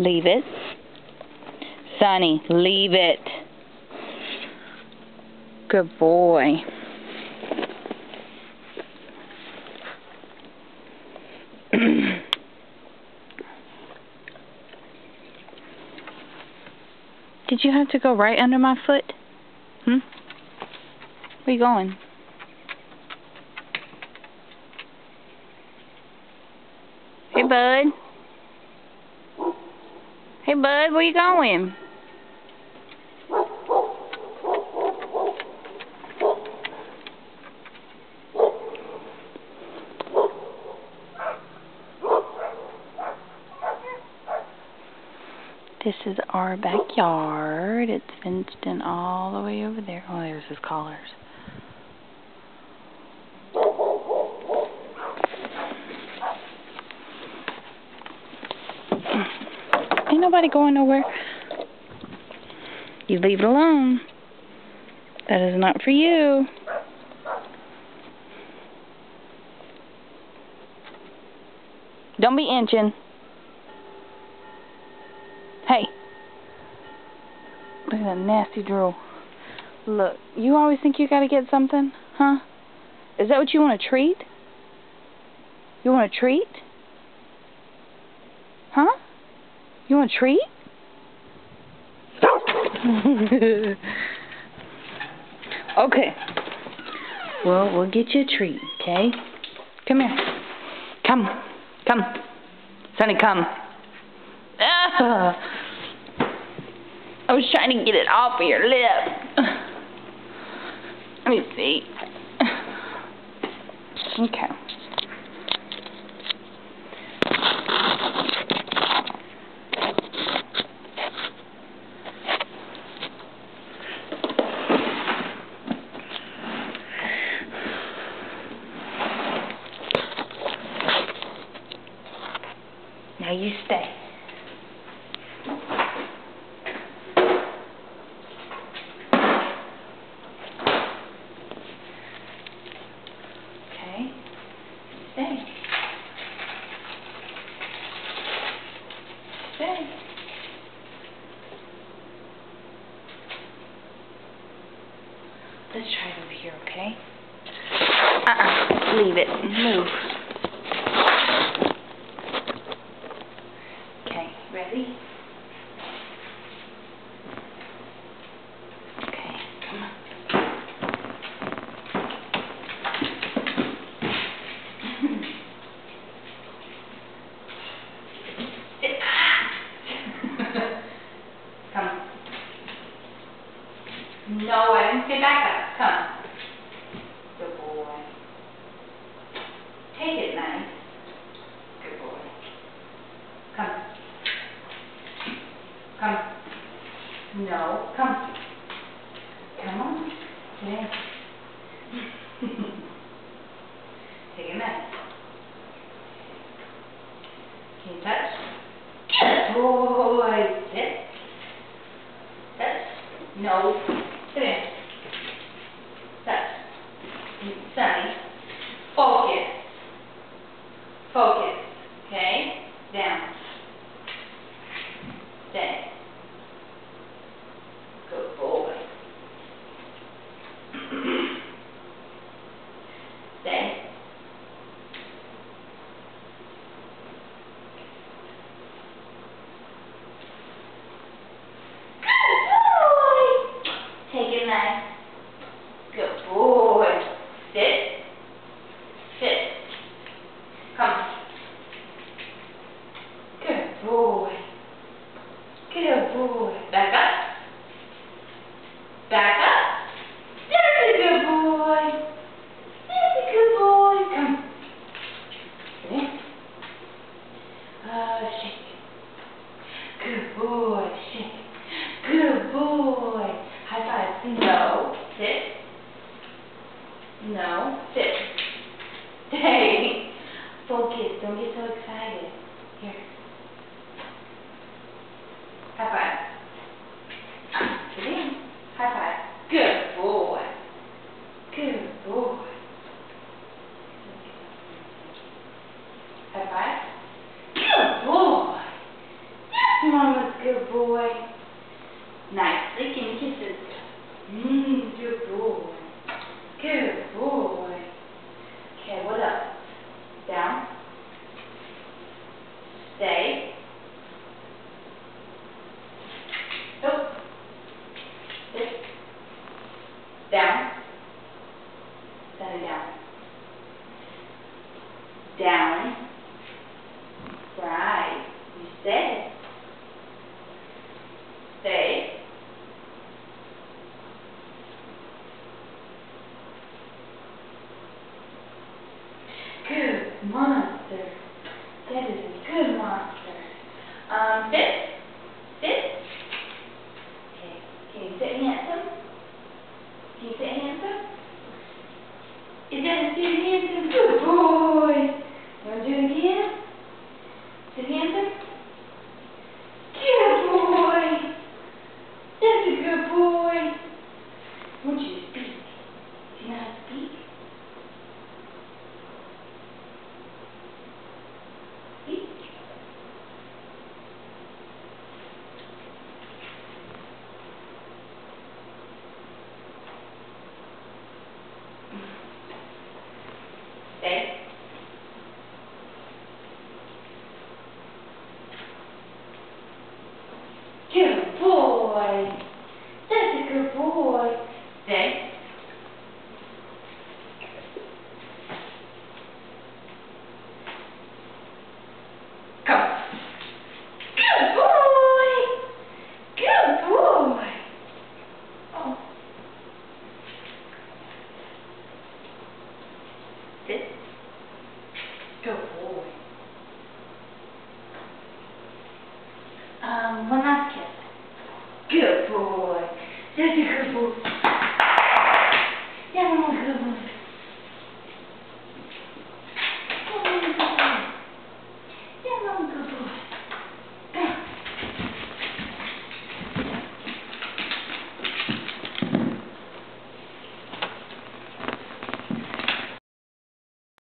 Leave it. Sonny, leave it. Good boy. Did you have to go right under my foot? Where you going? Hey, bud. Hey, bud, where you going? This is our backyard. It's fenced in all the way over there. Oh, there's his collars. Ain't nobody going nowhere. You leave it alone. That is not for you. Don't be inching. Hey. Look at that nasty drool. Look, you always think you gotta get something, huh? Is that what you want, a treat? You want a treat? Huh? You want a treat? Okay. Well, we'll get you a treat, okay? Come here. Come. Come. Sonny, come. Ah! I was trying to get it off of your lip. Let me see. Okay. Now you stay. Okay. Stay. Stay. Let's try it over here, okay? Leave it. Move. Okay, ready? Okay, come on. Come. No, I didn't say back up. Come. Good boy. Take it nice. Good boy. Come. Come. No, come. Come on. Yeah. Take it nice. Can you touch? Good boy. Sit. Touch. No. Sit in. Touch. Sonny. Focus. Focus. Okay? Down. Stay. Good boy. Stay. Good boy. Take it nice. Good boy. Sit. Sit. Come. Good boy. Good boy. Back up. Back up. There's a good boy. There's a good boy. Come. Sit in. Shake. Good boy. Shake. Good boy. High five. No. Sit. No. Sit. Stay. Focus. Don't get so excited. Here. High five. Sit in. High five. Good boy. Good boy. High five. Good boy. That's boy. Nice licking kisses. Good boy. Good boy. Okay, what up? Down. Stay. Oh. Sit. Down. Set it down. Down. Right. You stay. Stay. Good monster. That is a good monster. Sit. Sit. Okay. Can you sit handsome? Can you sit handsome? Is that a sit handsome? Good boy. You want to do it again? Sit handsome? Good boy. That's a good boy. I want you to speak. Do you know how to speak? Speak. Stay. Good boy. That's a good boy. Stay. Come. Good boy. Good boy. Oh. Sit. Good boy. One last kiss. Good boy. That's a good